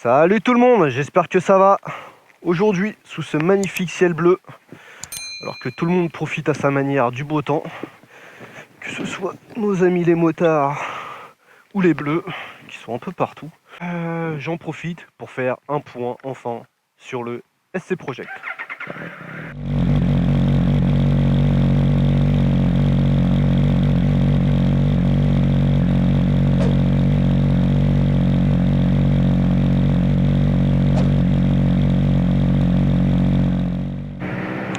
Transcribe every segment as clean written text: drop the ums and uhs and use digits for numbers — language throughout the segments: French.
Salut tout le monde, j'espère que ça va. Aujourd'hui, sous ce magnifique ciel bleu, alors que tout le monde profite à sa manière du beau temps, que ce soit nos amis les motards ou les bleus, qui sont un peu partout, j'en profite pour faire un point enfin sur le SC Project.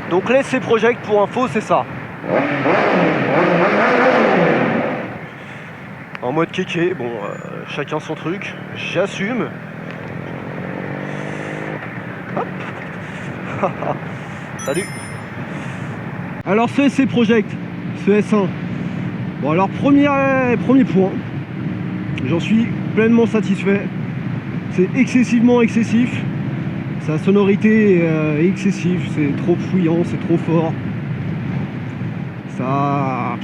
Donc l'SC Project, pour info, c'est ça. En mode kéké, bon, chacun son truc, j'assume. Hop. Salut. Alors ce SC Project, ce S1, bon alors premier point, j'en suis pleinement satisfait. C'est excessivement excessif. Sa sonorité est excessive, c'est trop fouillant, c'est trop fort. Ça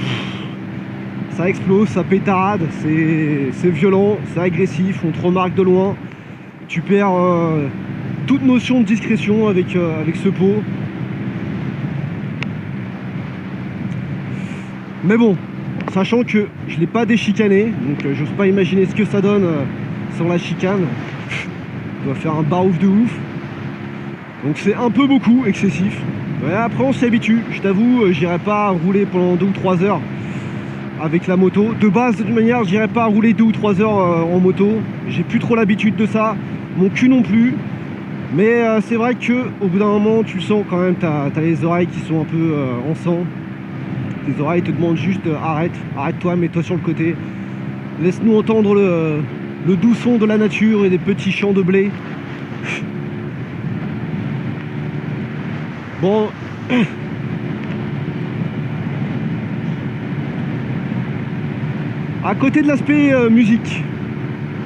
explose, ça pétarade, c'est violent, c'est agressif, on te remarque de loin. Tu perds toute notion de discrétion avec ce pot. Mais bon, sachant que je ne l'ai pas déchicané, donc j'ose pas imaginer ce que ça donne sur la chicane. On doit faire un barouf de ouf. Donc c'est un peu beaucoup, excessif. Ouais, après on s'y habitue, je t'avoue, j'irai pas rouler pendant 2 ou 3 heures avec la moto. De base, de toute manière, j'irai pas rouler 2 ou 3 heures en moto. J'ai plus trop l'habitude de ça, mon cul non plus. Mais c'est vrai que au bout d'un moment, tu sens quand même, t'as les oreilles qui sont un peu en sang. Tes oreilles te demandent juste arrête-toi, mets-toi sur le côté. Laisse-nous entendre le doux son de la nature et des petits champs de blé. Bon, à côté de l'aspect musique,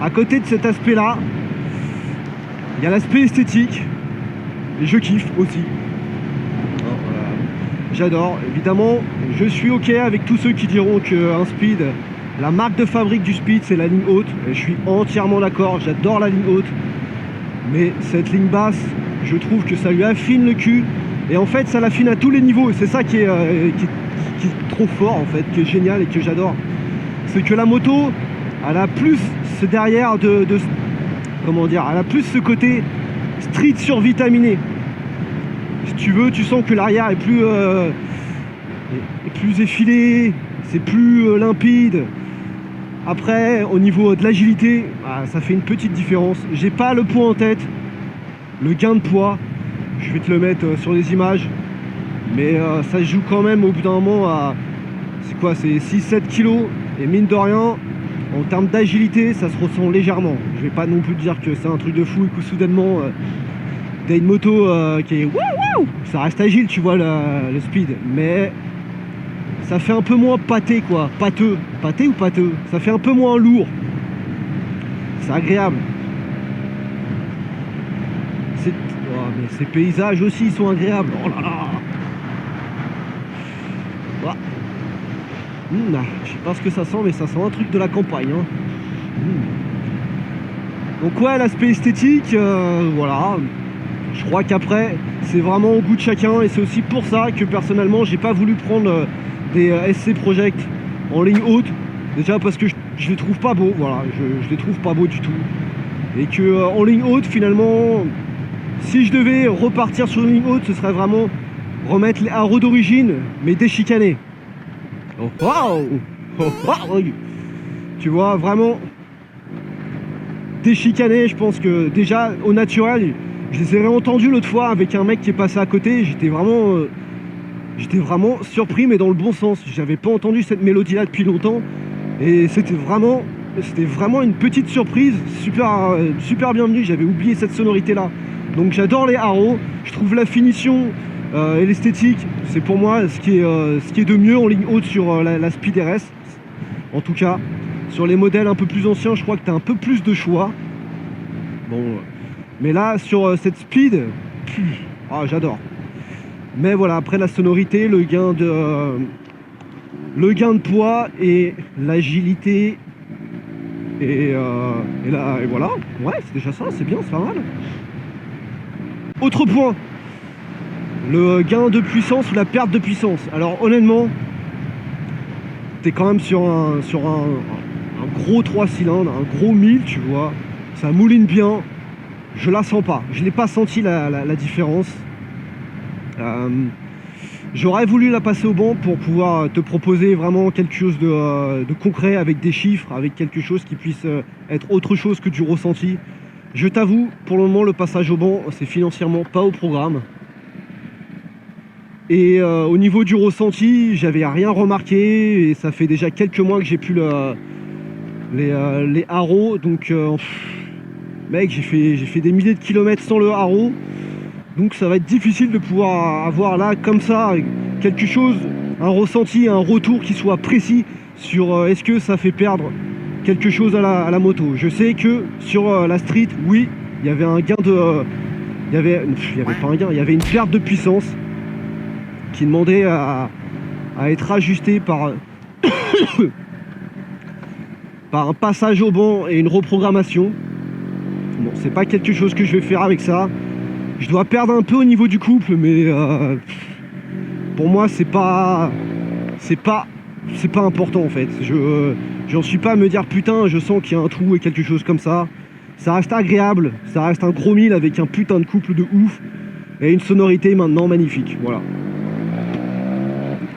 à côté de cet aspect-là, il y a l'aspect esthétique, et je kiffe aussi. J'adore, évidemment, je suis ok avec tous ceux qui diront qu'un speed, la marque de fabrique du speed, c'est la ligne haute, et je suis entièrement d'accord, j'adore la ligne haute, mais cette ligne basse, je trouve que ça lui affine le cul. Et en fait, ça l'affine à tous les niveaux. Et c'est ça qui est trop fort, en fait, qui est génial et que j'adore. C'est que la moto, elle a plus ce derrière comment dire, elle a plus ce côté street survitaminé. Si tu veux, tu sens que l'arrière est plus effilé, c'est plus limpide. Après, au niveau de l'agilité, ça fait une petite différence. J'ai pas le poids en tête, le gain de poids. Je vais te le mettre sur les images, mais ça se joue quand même au bout d'un moment à, c'est quoi, c'est 6-7 kilos, et mine de rien, en termes d'agilité, ça se ressent légèrement. Je vais pas non plus dire que c'est un truc de fou et que soudainement, t'as une moto qui est wouh, ça reste agile, tu vois, le speed, mais ça fait un peu moins pâté, quoi, pâteux ou pâteux, ça fait un peu moins lourd, c'est agréable. Mais ces paysages aussi, ils sont agréables. Oh là là. Ah. Je sais pas ce que ça sent, mais ça sent un truc de la campagne. Hein. Donc ouais, l'aspect esthétique, voilà. Je crois qu'après, c'est vraiment au goût de chacun. Et c'est aussi pour ça que personnellement, j'ai pas voulu prendre des SC Project en ligne haute. Déjà parce que je les trouve pas beaux. Voilà, je les trouve pas beaux du tout. Et que en ligne haute, finalement... Si je devais repartir sur une ligne haute, ce serait vraiment remettre les haros d'origine, mais déchicanés. Oh, wow, oh, wow. Tu vois, vraiment déchicanés. Je pense que déjà, au naturel, je les ai réentendus l'autre fois avec un mec qui est passé à côté. J'étais vraiment surpris, mais dans le bon sens. J'avais pas entendu cette mélodie-là depuis longtemps. Et c'était vraiment une petite surprise, super bienvenue. J'avais oublié cette sonorité-là. Donc j'adore les haros, je trouve la finition et l'esthétique, c'est pour moi ce qui est de mieux en ligne haute sur la Speed RS. En tout cas, sur les modèles un peu plus anciens, je crois que tu as un peu plus de choix. Bon, mais là, sur cette Speed, j'adore. Mais voilà, après la sonorité, le gain de poids et l'agilité, Et là, et voilà, ouais, c'est déjà ça, c'est bien, c'est pas mal. Autre point, le gain de puissance ou la perte de puissance. Alors honnêtement, t'es quand même sur un gros 3 cylindres, un gros 1000, tu vois, ça mouline bien, je la sens pas, je n'ai pas senti la différence. J'aurais voulu la passer au banc pour pouvoir te proposer vraiment quelque chose de concret, avec des chiffres, avec quelque chose qui puisse être autre chose que du ressenti. Je t'avoue, pour le moment, le passage au banc, c'est financièrement pas au programme. Et au niveau du ressenti, j'avais rien remarqué, et ça fait déjà quelques mois que j'ai plus les haros, donc mec, j'ai fait des milliers de kilomètres sans le haro. Donc ça va être difficile de pouvoir avoir là, comme ça, quelque chose, un ressenti, un retour qui soit précis sur est-ce que ça fait perdre quelque chose à la moto. Je sais que sur la street, oui, il y avait un gain de... il y avait pas un gain, il y avait une perte de puissance qui demandait à être ajustée par, par un passage au banc et une reprogrammation. Bon, c'est pas quelque chose que je vais faire avec ça. Je dois perdre un peu au niveau du couple, mais pour moi c'est pas important en fait. J'en suis pas à me dire putain, je sens qu'il y a un trou et quelque chose comme ça. Ça reste agréable, ça reste un gros 1000 avec un putain de couple de ouf et une sonorité maintenant magnifique. Voilà.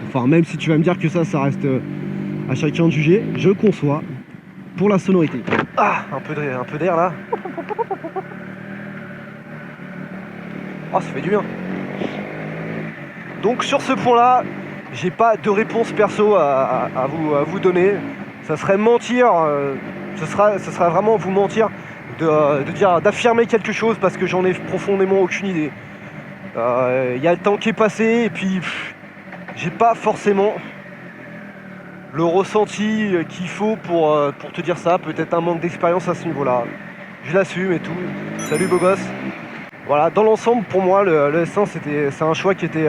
Enfin, même si tu vas me dire que ça reste à chacun de juger, je conçois pour la sonorité. Ah, un peu d'air là. Oh, ça fait du bien. Donc sur ce point là, j'ai pas de réponse perso à vous donner. Ça serait mentir, ce sera vraiment vous mentir d'affirmer quelque chose parce que j'en ai profondément aucune idée. Y a le temps qui est passé et puis j'ai pas forcément le ressenti qu'il faut pour te dire ça. Peut-être un manque d'expérience à ce niveau là. Je l'assume et tout. Salut beau gosse. Voilà, dans l'ensemble, pour moi, le S1, c'est un choix qui était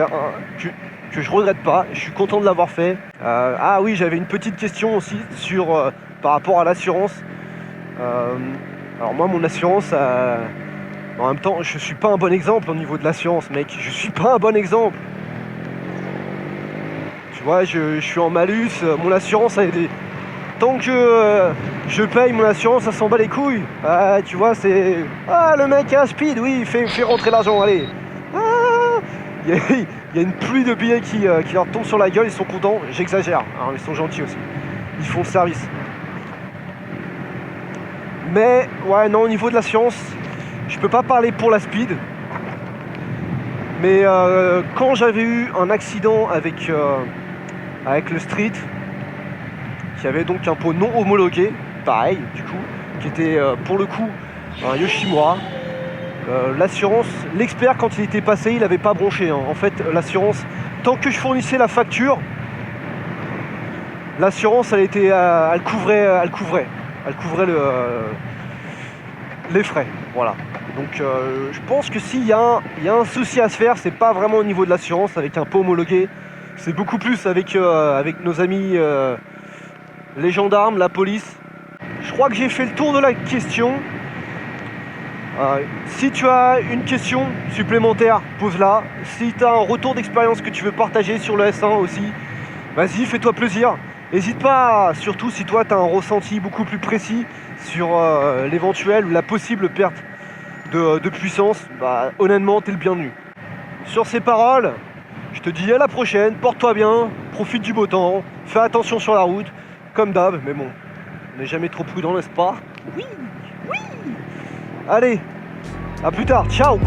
que je regrette pas. Je suis content de l'avoir fait. Ah oui, j'avais une petite question aussi sur par rapport à l'assurance. Alors moi, mon assurance, en même temps, je suis pas un bon exemple au niveau de l'assurance, mec. Je suis pas un bon exemple. Tu vois, je suis en malus. Mon assurance a aidé. Tant que je paye mon assurance, ça s'en bat les couilles. Tu vois, c'est... Ah, le mec a un speed, oui, fait rentrer l'argent, allez. Ah, il y a une pluie de billets qui leur tombent sur la gueule, ils sont contents. J'exagère, hein, ils sont gentils aussi. Ils font le service. Mais, ouais, non, au niveau de l'assurance, je peux pas parler pour la speed. Mais quand j'avais eu un accident avec le street, qui avait donc un pot non homologué, pareil du coup, qui était pour le coup un Yoshimura. L'assurance, l'expert quand il était passé, il n'avait pas bronché. Hein. En fait, l'assurance, tant que je fournissais la facture, l'assurance, elle couvrait les frais. Voilà. Donc, je pense que s'il y a un souci à se faire, c'est pas vraiment au niveau de l'assurance avec un pot homologué. C'est beaucoup plus avec nos amis. Les gendarmes, la police. Je crois que j'ai fait le tour de la question. Si tu as une question supplémentaire, pose-la. Si tu as un retour d'expérience que tu veux partager sur le S1 aussi, vas-y, fais-toi plaisir. N'hésite pas, surtout si toi tu as un ressenti beaucoup plus précis sur l'éventuelle ou la possible perte de puissance, honnêtement, t'es le bienvenu. Sur ces paroles, je te dis à la prochaine, porte-toi bien, profite du beau temps, fais attention sur la route. Comme d'hab, mais bon, on n'est jamais trop prudent, n'est-ce pas? Oui, oui. Allez, à plus tard, ciao.